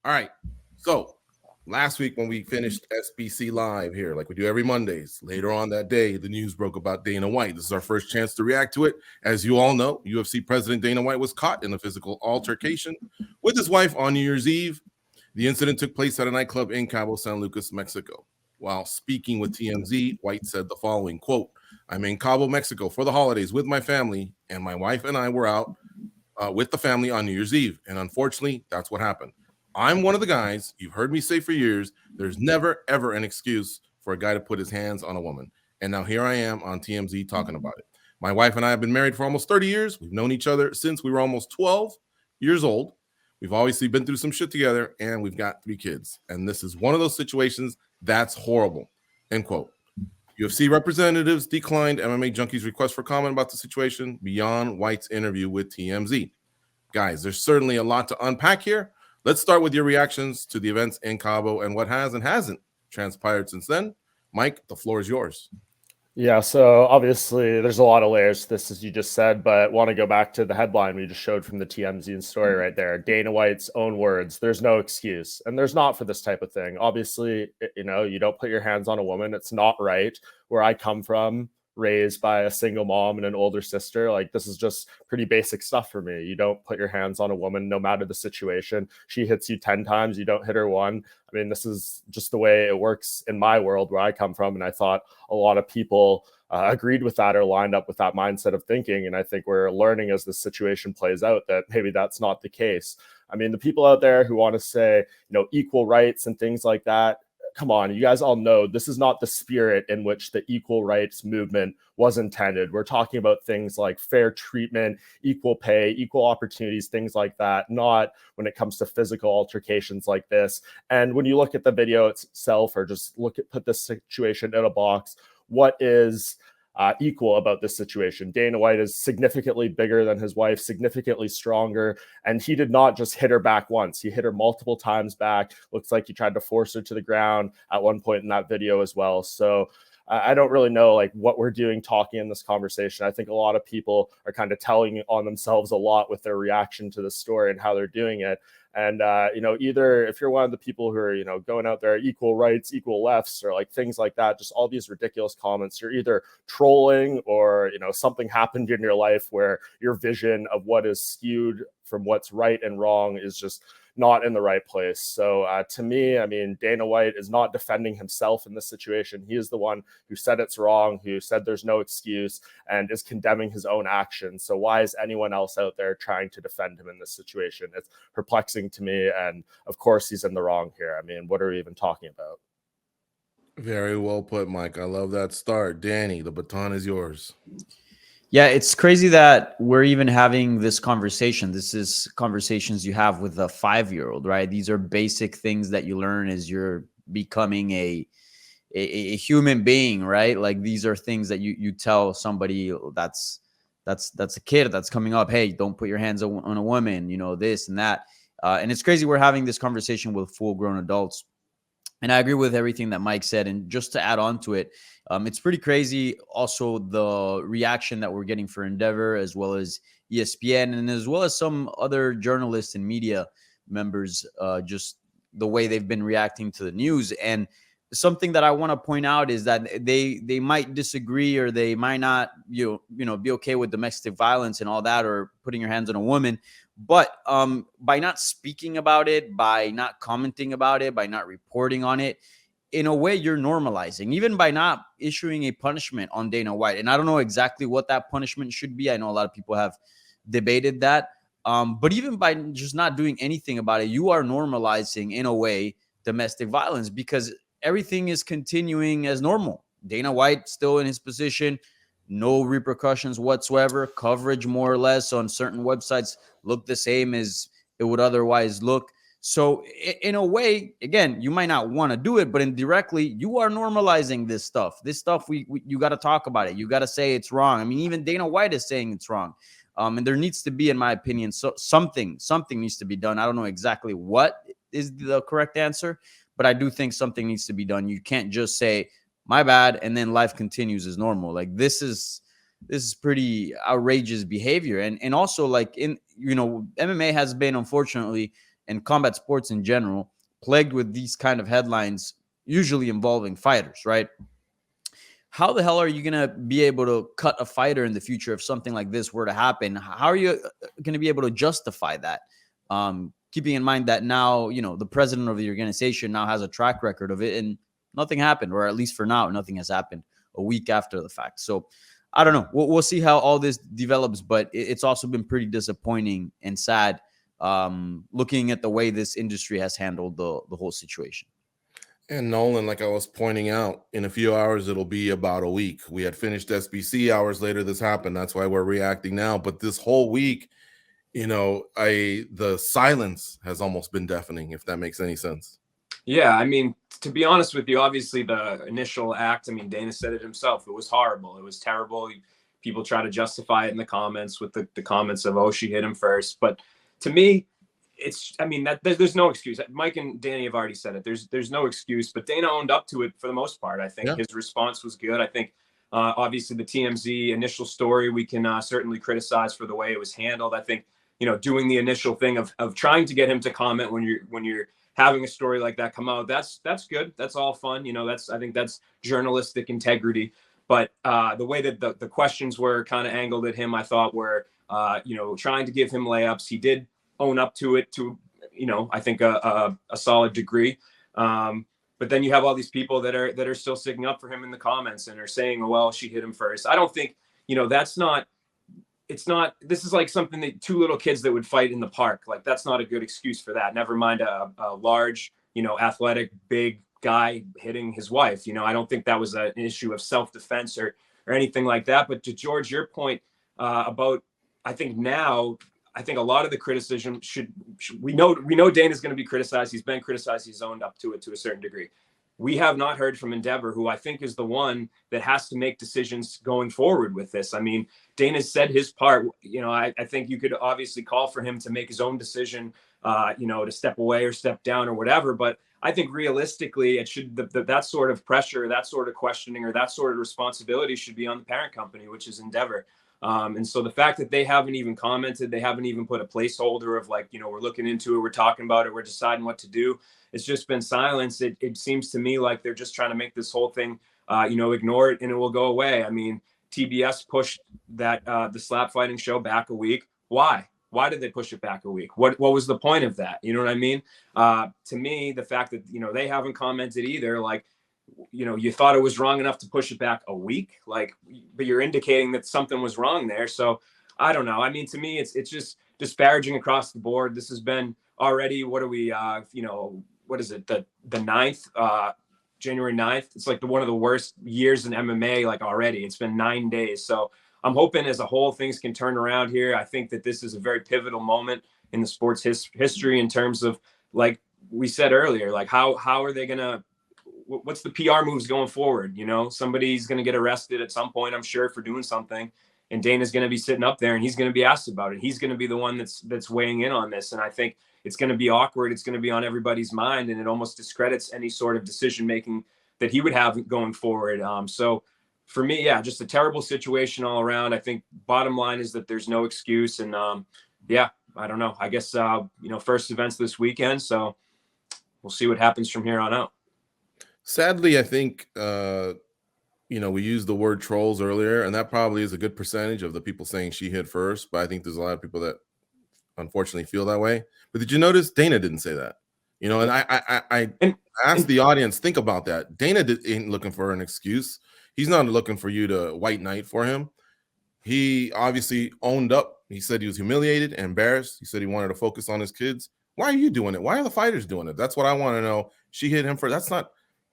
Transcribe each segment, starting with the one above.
All right. So last week when we finished SBC Live here, like we do every Mondays, later on that day, the news broke about Dana White. This is our first chance to react to it. As you all know, UFC President Dana White was caught in a physical altercation with his wife on New Year's Eve. The incident took place at a nightclub in Cabo San Lucas, Mexico. While speaking with TMZ, White said the following, quote, "I'm in Cabo, Mexico for the holidays with my family, and my wife and I were out with the family on New Year's Eve. And unfortunately, that's what happened. I'm one of the guys, you've heard me say for years, there's never, ever an excuse for a guy to put his hands on a woman. And now here I am on TMZ talking about it. My wife and I have been married for almost 30 years. We've known each other since we were almost 12 years old. We've obviously been through some shit together, and we've got 3 kids. And this is one of those situations that's horrible." End quote. UFC representatives declined MMA Junkie's request for comment about the situation beyond White's interview with TMZ. Guys, there's certainly a lot to unpack here. Let's start with your reactions to the events in Cabo and what has and hasn't transpired since then. Mike, the floor is yours. Yeah, so obviously there's a lot of layers to this, as you just said, but want to go back to the headline we just showed from the TMZ story right there. Dana White's own words, there's no excuse. And there's not for this type of thing. Obviously, you don't put your hands on a woman. It's not right. Where I come from, raised by a single mom and an older sister, like this is just pretty basic stuff for me. You don't put your hands on a woman no matter the situation. She hits you 10 times, you don't hit her one. I mean, this is just the way it works in my world where I come from. And I thought a lot of people agreed with that or lined up with that mindset of thinking. And I think we're learning as the situation plays out that maybe that's not the case. I mean, the people out there who want to say, equal rights and things like that, come on, you guys all know this is not the spirit in which the equal rights movement was intended. We're talking about things like fair treatment, equal pay, equal opportunities, things like that, not when it comes to physical altercations like this. And when you look at the video itself, or just put this situation in a box, what is equal about this situation? Dana White is significantly bigger than his wife, significantly stronger, and he did not just hit her back once. He hit her multiple times back. Looks like he tried to force her to the ground at one point in that video as well. So I don't really know what we're doing talking in this conversation. I think a lot of people are kind of telling on themselves a lot with their reaction to the story and how they're doing it. And, either if you're one of the people who are, going out there, equal rights, equal lefts, or things like that, just all these ridiculous comments, you're either trolling or, something happened in your life where your vision of what is skewed from what's right and wrong is just not in the right place. So to me, I mean, Dana White is not defending himself in this situation. He is the one who said it's wrong, who said there's no excuse, and is condemning his own actions. So why is anyone else out there trying to defend him in this situation? It's perplexing to me. And of course, he's in the wrong here. I mean, what are we even talking about? Very well put, Mike. I love that start. Danny, the baton is yours. Yeah, it's crazy that we're even having this conversation. This is conversations you have with a 5-year-old, right? These are basic things that you learn as you're becoming a human being, right? Like these are things that you tell somebody that's a kid that's coming up. Hey, don't put your hands on a woman, this and that. And it's crazy we're having this conversation with full-grown adults. And I agree with everything that Mike said. And just to add on to it, it's pretty crazy also the reaction that we're getting for Endeavor, as well as ESPN, and as well as some other journalists and media members, just the way they've been reacting to the news. And something that I want to point out is that they might disagree, or they might not, be okay with domestic violence and all that, or putting your hands on a woman. But by not speaking about it, by not commenting about it, by not reporting on it, in a way, you're normalizing, even by not issuing a punishment on Dana White. And I don't know exactly what that punishment should be. I know a lot of people have debated that. But even by just not doing anything about it, you are normalizing, in a way, domestic violence, because everything is continuing as normal. Dana White still in his position, no repercussions whatsoever. Coverage more or less on certain websites look the same as it would otherwise look. So in a way, again, you might not want to do it, but indirectly, you are normalizing this stuff. This stuff, you got to talk about it. You got to say it's wrong. I mean, even Dana White is saying it's wrong. And there needs to be, in my opinion, something needs to be done. I don't know exactly what is the correct answer, but I do think something needs to be done. You can't just say, my bad, and then life continues as normal. Like this is pretty outrageous behavior. And also, like, in MMA has been, unfortunately, and combat sports in general, plagued with these kind of headlines, usually involving fighters, right? How the hell are you going to be able to cut a fighter in the future if something like this were to happen? How are you going to be able to justify that? Keeping in mind that now, the president of the organization now has a track record of it, and nothing happened, or at least for now, nothing has happened a week after the fact. So I don't know. We'll see how all this develops, but it's also been pretty disappointing and sad looking at the way this industry has handled the whole situation. And Nolan, like I was pointing out, in a few hours, it'll be about a week. We had finished SBC, hours later this happened. That's why we're reacting now. But this whole week, the silence has almost been deafening, if that makes any sense. Yeah, I mean, to be honest with you, obviously the initial act, I mean, Dana said it himself. It was horrible. It was terrible. People try to justify it in the comments with the comments of, oh, she hit him first. But to me, there's no excuse. Mike and Danny have already said it. There's no excuse, but Dana owned up to it for the most part. I think his response was good. I think obviously the TMZ initial story, we can certainly criticize for the way it was handled. I think, doing the initial thing of trying to get him to comment when you're having a story like that come out, that's good. That's all fun. I think that's journalistic integrity. But the way that the questions were kind of angled at him, I thought were, trying to give him layups. He did own up to it to, I think a solid degree. But then you have all these people that are still sticking up for him in the comments and are saying, oh, well, she hit him first. I don't think, this is like something that two little kids that would fight in the park. Like, that's not a good excuse for that. Never mind a large, athletic, big guy hitting his wife. I don't think that was an issue of self-defense or anything like that. But to George, your point about, I think a lot of the criticism we know Dana's going to be criticized. He's been criticized. He's owned up to it to a certain degree. We have not heard from Endeavor, who I think is the one that has to make decisions going forward with this. I mean, Dana's said his part. I think you could obviously call for him to make his own decision, to step away or step down or whatever. But I think realistically, it should that sort of pressure, that sort of questioning, or that sort of responsibility should be on the parent company, which is Endeavor. And so the fact that they haven't even commented, they haven't even put a placeholder of like, we're looking into it, we're talking about it, we're deciding what to do. It's just been silence. It seems to me like they're just trying to make this whole thing, ignore it and it will go away. I mean, TBS pushed that the slap fighting show back a week. Why? Why did they push it back a week? What was the point of that? You know what I mean? To me, the fact that, they haven't commented either, like, you thought it was wrong enough to push it back a week, like, but you're indicating that something was wrong there. So I don't know. I mean, to me, it's just disparaging across the board. This has been already, what are we, what is it? The 9th, January 9th. It's like one of the worst years in MMA, like already. It's been 9 days. So I'm hoping as a whole things can turn around here. I think that this is a very pivotal moment in the sports history in terms of, like we said earlier, like how are they going to, what's the PR moves going forward? Somebody's going to get arrested at some point, I'm sure, for doing something. And Dana's going to be sitting up there and he's going to be asked about it. He's going to be the one that's weighing in on this. And I think it's going to be awkward. It's going to be on everybody's mind. And it almost discredits any sort of decision-making that he would have going forward. So for me, yeah, just a terrible situation all around. I think bottom line is that there's no excuse. And I don't know. I guess, first events this weekend. So we'll see what happens from here on out. Sadly, I think, we used the word trolls earlier, and that probably is a good percentage of the people saying she hit first. But I think there's a lot of people that unfortunately feel that way. But did you notice Dana didn't say that? And I asked the audience, think about that. Dana ain't looking for an excuse. He's not looking for you to white knight for him. He obviously owned up. He said he was humiliated and embarrassed. He said he wanted to focus on his kids. Why are you doing it? Why are the fighters doing it? That's what I want to know. She hit him first.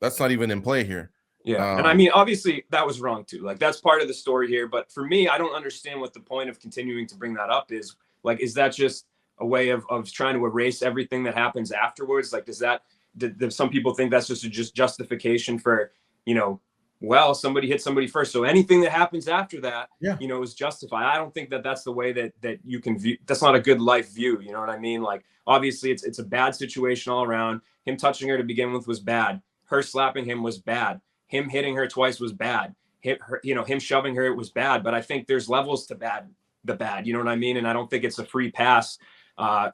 That's not even in play here. Yeah. And I mean, obviously that was wrong too. Like, that's part of the story here. But for me, I don't understand what the point of continuing to bring that up is. Like, is that just a way of trying to erase everything that happens afterwards? Like, does some people think that's just justification for, well, somebody hit somebody first, so anything that happens after that, is justified. I don't think that that's the way that you can view. That's not a good life view. You know what I mean? Like, obviously it's a bad situation all around. Him touching her to begin with was bad. Her slapping him was bad. Him hitting her twice was bad. Him shoving her, it was bad. But I think there's levels to the bad, you know what I mean? And I don't think it's a free pass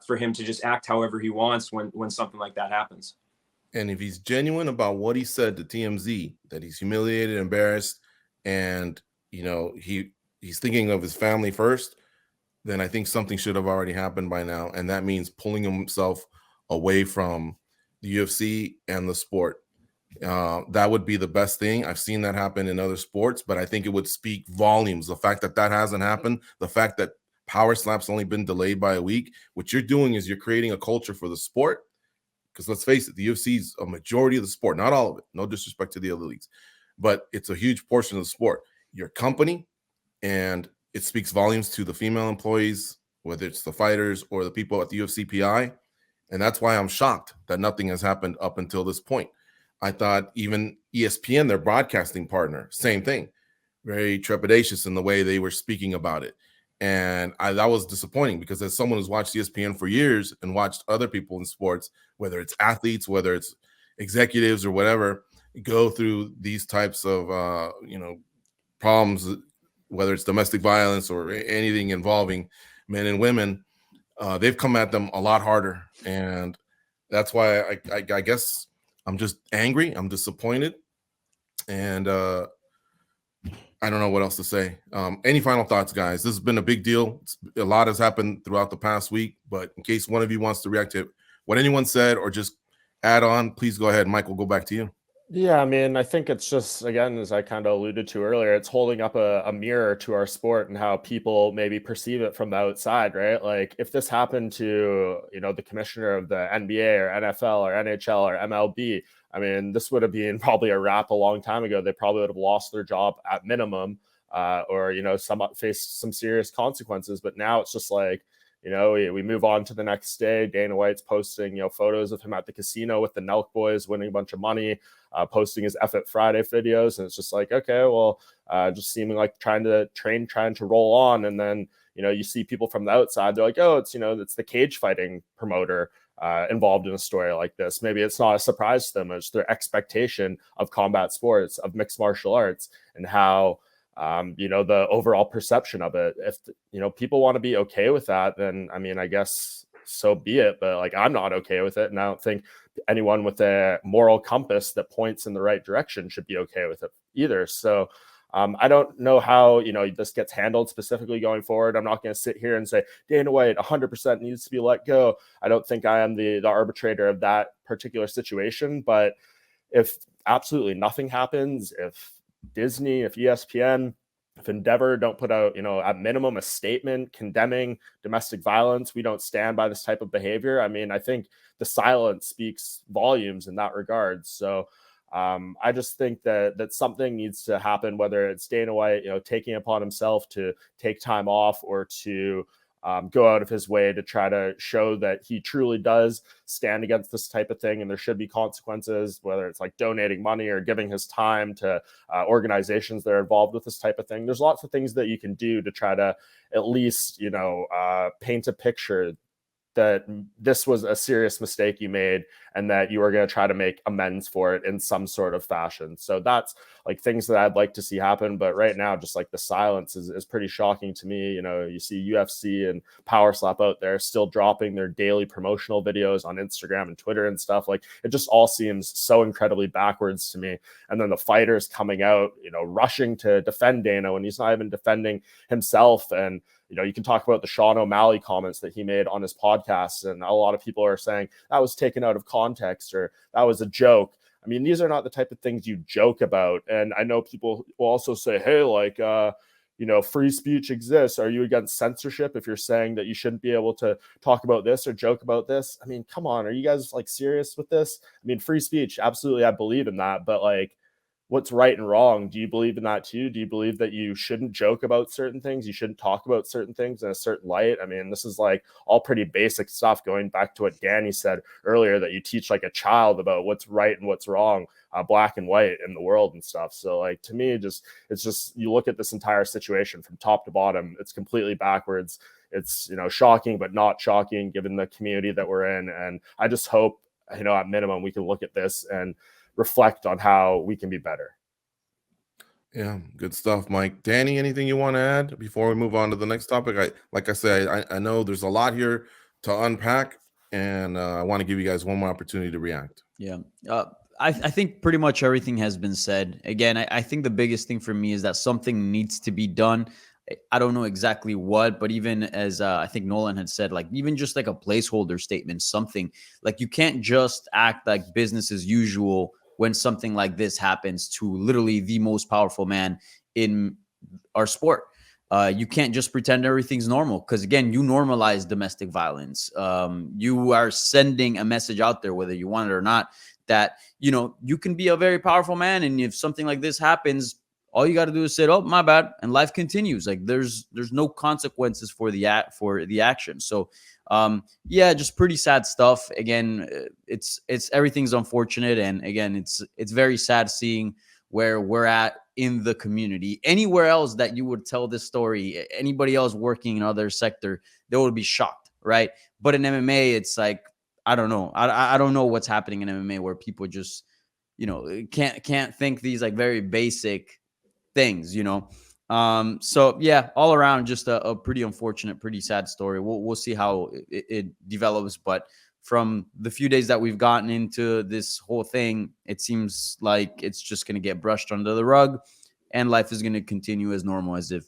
for him to just act however he wants when something like that happens. And if he's genuine about what he said to TMZ, that he's humiliated, embarrassed, and he's thinking of his family first, then I think something should have already happened by now, and that means pulling himself away from the UFC and the sport. That would be the best thing. I've seen that happen in other sports, but I think it would speak volumes. The fact that hasn't happened, the fact that Power Slap's only been delayed by a week, what you're doing is you're creating a culture for the sport. Because let's face it, the UFC is a majority of the sport, not all of it. No disrespect to the other leagues, but it's a huge portion of the sport. Your company, and it speaks volumes to the female employees, whether it's the fighters or the people at the UFC PI. And that's why I'm shocked that nothing has happened up until this point. I thought even ESPN, their broadcasting partner, same thing, very trepidatious in the way they were speaking about it. And that was disappointing, because as someone who's watched ESPN for years and watched other people in sports, whether it's athletes, whether it's executives or whatever, go through these types of problems, whether it's domestic violence or anything involving men and women, they've come at them a lot harder. And that's why I guess I'm just angry. I'm disappointed. And I don't know what else to say. Any final thoughts, guys? This has been a big deal. A lot has happened throughout the past week, but in case one of you wants to react to what anyone said or just add on, please go ahead. Mike, we'll go back to you. Yeah, I mean, I think it's just, again, as I kind of alluded to earlier, it's holding up a mirror to our sport and how people maybe perceive it from the outside, right? Like if this happened to, the commissioner of the NBA or NFL or NHL or MLB, I mean, this would have been probably a wrap a long time ago. They probably would have lost their job at minimum, or, faced some serious consequences. But now it's just like, we move on to the next day. Dana White's posting, photos of him at the casino with the Nelk boys winning a bunch of money, posting his F It Friday videos. And it's just like, okay, well, just seeming like trying to roll on. And then, you see people from the outside, they're like, oh, it's the cage fighting promoter involved in a story like this. Maybe it's not a surprise to them. It's their expectation of combat sports, of mixed martial arts, and how, the overall perception of it. If, people want to be okay with that, then, I mean, I guess so be it. But like, I'm not okay with it. And I don't think anyone with a moral compass that points in the right direction should be okay with it either. So I don't know how, this gets handled specifically going forward. I'm not going to sit here and say Dana White 100% needs to be let go. I don't think I am the arbitrator of that particular situation. But if absolutely nothing happens, if Disney, if ESPN, if Endeavor don't put out, at minimum a statement condemning domestic violence, we don't stand by this type of behavior. I mean, I think the silence speaks volumes in that regard. So I just think that something needs to happen, whether it's Dana White, taking upon himself to take time off or to go out of his way to try to show that he truly does stand against this type of thing. And there should be consequences, whether it's like donating money or giving his time to organizations that are involved with this type of thing. There's lots of things that you can do to try to at least, paint a picture that this was a serious mistake you made and that you are going to try to make amends for it in some sort of fashion. So that's like things that I'd like to see happen. But right now, just like the silence is pretty shocking to me. You see UFC and Power Slap out there still dropping their daily promotional videos on Instagram and Twitter and stuff. Like it just all seems so incredibly backwards to me. And then the fighters coming out, rushing to defend Dana when he's not even defending himself. And you can talk about the Sean O'Malley comments that he made on his podcast. And a lot of people are saying that was taken out of context or that was a joke. I mean, these are not the type of things you joke about. And I know people will also say, hey, like, free speech exists. Are you against censorship if you're saying that you shouldn't be able to talk about this or joke about this? I mean, come on. Are you guys like serious with this? I mean, free speech. Absolutely. I believe in that. But like, what's right and wrong? Do you believe in that too? Do you believe that you shouldn't joke about certain things? You shouldn't talk about certain things in a certain light? I mean, this is like all pretty basic stuff, going back to what Danny said earlier, that you teach like a child about what's right and what's wrong, black and white in the world and stuff. So like, to me, it's just, you look at this entire situation from top to bottom, it's completely backwards. It's, shocking, but not shocking given the community that we're in. And I just hope, at minimum, we can look at this and reflect on how we can be better. Yeah, good stuff, Mike. Danny, anything you want to add before we move on to the next topic? Like I said, I know there's a lot here to unpack, and I want to give you guys one more opportunity to react. Yeah. I think pretty much everything has been said. Again, I think the biggest thing for me is that something needs to be done. I don't know exactly what, but even as I think Nolan had said, like even just like a placeholder statement, something like you can't just act like business as usual when something like this happens to literally the most powerful man in our sport. You can't just pretend everything's normal because, again, you normalize domestic violence. You are sending a message out there, whether you want it or not, that, you know, you can be a very powerful man. And if something like this happens, all you got to do is say, oh, my bad. And life continues. Like there's no consequences for the action. So, yeah, just pretty sad stuff. Again, it's everything's unfortunate. And again, it's very sad seeing where we're at in the community. Anywhere else that you would tell this story, anybody else working in other sector, they would be shocked, right? But in MMA, it's like, I don't know. I don't know what's happening in MMA where people just, you know, can't think these like very basic things, you know. So yeah, all around just a pretty unfortunate, pretty sad story. We'll see how it develops, but from the few days that we've gotten into this whole thing, it seems like it's just going to get brushed under the rug and life is going to continue as normal, as if,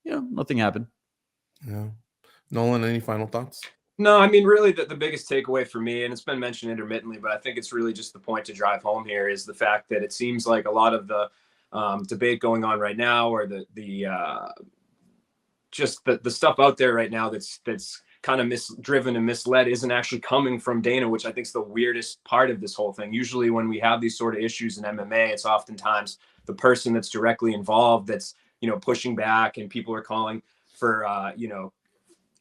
you know, nothing happened. Yeah. Nolan, any final thoughts? No, I mean, really, the biggest takeaway for me, and it's been mentioned intermittently, but I think it's really just the point to drive home here, is the fact that it seems like a lot of the debate going on right now, or the stuff out there right now that's kind of misdriven and misled, isn't actually coming from Dana, which I think is the weirdest part of this whole thing. Usually when we have these sort of issues in MMA, it's oftentimes the person that's directly involved that's, you know, pushing back, and people are calling for, you know,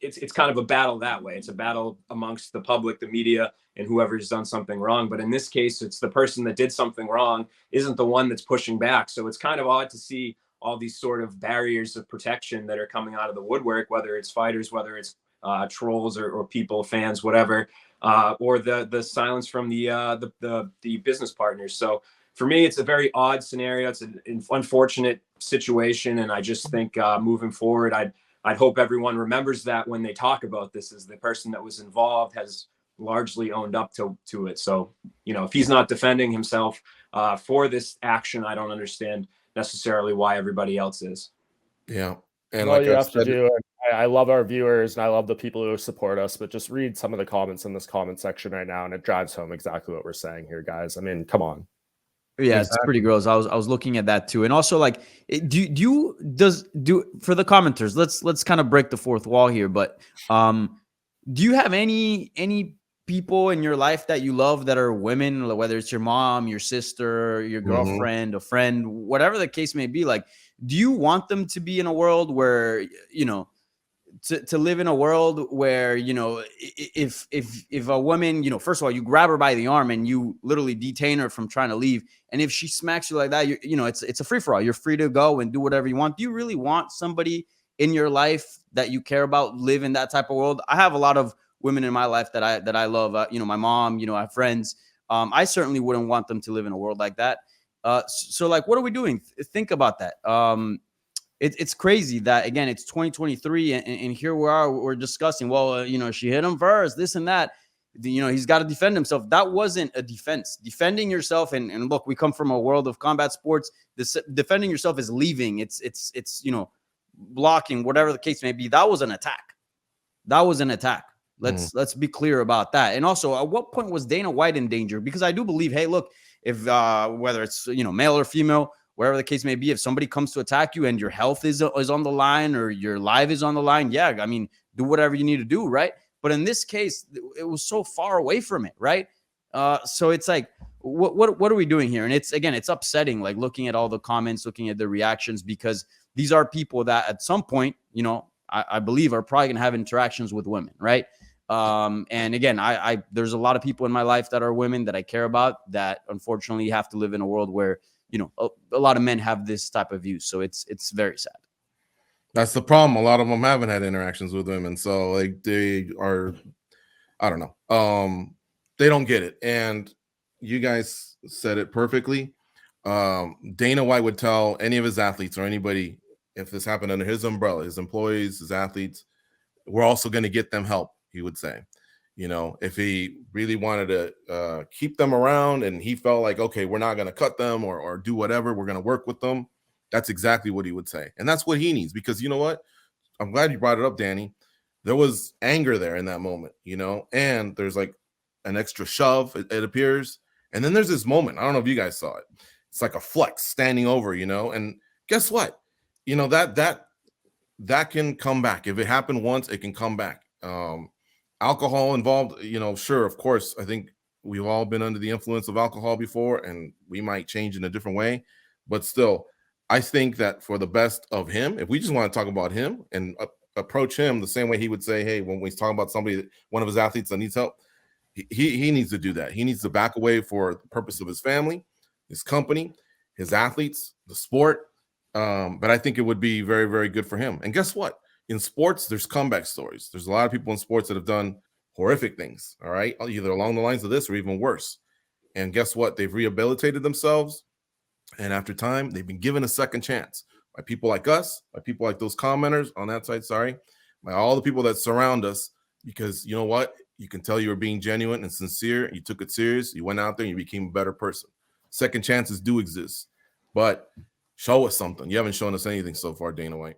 it's kind of a battle that way. It's a battle amongst the public, the media, and whoever's done something wrong. But in this case, it's the person that did something wrong isn't the one that's pushing back. So it's kind of odd to see all these sort of barriers of protection that are coming out of the woodwork, whether it's fighters, whether it's trolls or people, fans, whatever, or the silence from the business partners. So for me, it's a very odd scenario. It's an unfortunate situation, and I just think moving forward, I'd hope everyone remembers that when they talk about this, is the person that was involved has largely owned up to it. So, you know, if he's not defending himself for this action, I don't understand necessarily why everybody else is. Yeah. And all like you I have to said, do, and I love our viewers and I love the people who support us, but just read some of the comments in this comment section right now, and it drives home exactly what we're saying here, guys. I mean, come on. Yeah, it's pretty gross. I was looking at that too, and also like, do for the commenters? Let's kind of break the fourth wall here. But do you have any people in your life that you love that are women, whether it's your mom, your sister, your girlfriend, a friend, whatever the case may be? Like, do you want them to be in a world where, you know, to live in a world where, you know, if a woman, you know, first of all, you grab her by the arm and you literally detain her from trying to leave, and if she smacks you like that, you know, it's a free for all. You're free to go and do whatever you want. Do you really want somebody in your life that you care about live in that type of world? I have a lot of women in my life that I love. You know, my mom. You know, I have friends. I certainly wouldn't want them to live in a world like that. So like, what are we doing? Think about that. It's crazy that, again, it's 2023 and here we are, we're discussing, well, you know, she hit him first, this and that, you know, he's got to defend himself. That wasn't a defense. Defending yourself, and look, we come from a world of combat sports. Defending yourself is leaving. It's you know, blocking, whatever the case may be. That was an attack. Let's be clear about that. And also, at what point was Dana White in danger? Because I do believe, hey, look, if whether it's, you know, male or female, wherever the case may be, if somebody comes to attack you and your health is on the line or your life is on the line, yeah, I mean, do whatever you need to do, right? But in this case, it was so far away from it, right? So it's like, what are we doing here? And it's upsetting, like looking at all the comments, looking at the reactions, because these are people that at some point, you know, I believe are probably going to have interactions with women, right? And again, there's a lot of people in my life that are women that I care about that unfortunately have to live in a world where, you know, a lot of men have this type of view. So it's very sad. That's the problem. A lot of them haven't had interactions with women. So like they are, I don't know. They don't get it. And you guys said it perfectly. Dana White would tell any of his athletes or anybody, if this happened under his umbrella, his employees, his athletes, we're also going to get them help, he would say. You know, if he really wanted to keep them around and he felt like, okay, we're not going to cut them or do whatever, we're going to work with them, that's exactly what he would say. And that's what he needs, because you know what? I'm glad you brought it up, Danny. There was anger there in that moment, you know, and there's like an extra shove, it appears. And then there's this moment. I don't know if you guys saw it. It's like a flex standing over, you know, and guess what? You know, that can come back. If it happened once, it can come back. Alcohol involved, you know, sure, of course. I think we've all been under the influence of alcohol before, and we might change in a different way. But still, I think that for the best of him, if we just want to talk about him and approach him the same way he would say, hey, when he's talking about somebody, one of his athletes that needs help, he needs to do that. He needs to back away for the purpose of his family, his company, his athletes, the sport. But I think it would be very, very good for him. And guess what? In sports, there's comeback stories. There's a lot of people in sports that have done horrific things, all right, either along the lines of this or even worse. And guess what? They've rehabilitated themselves. And after time, they've been given a second chance by people like us, by people like those commenters on that side, by all the people that surround us, because you know what? You can tell you were being genuine and sincere. You took it serious. You went out there and you became a better person. Second chances do exist, but show us something. You haven't shown us anything so far, Dana White.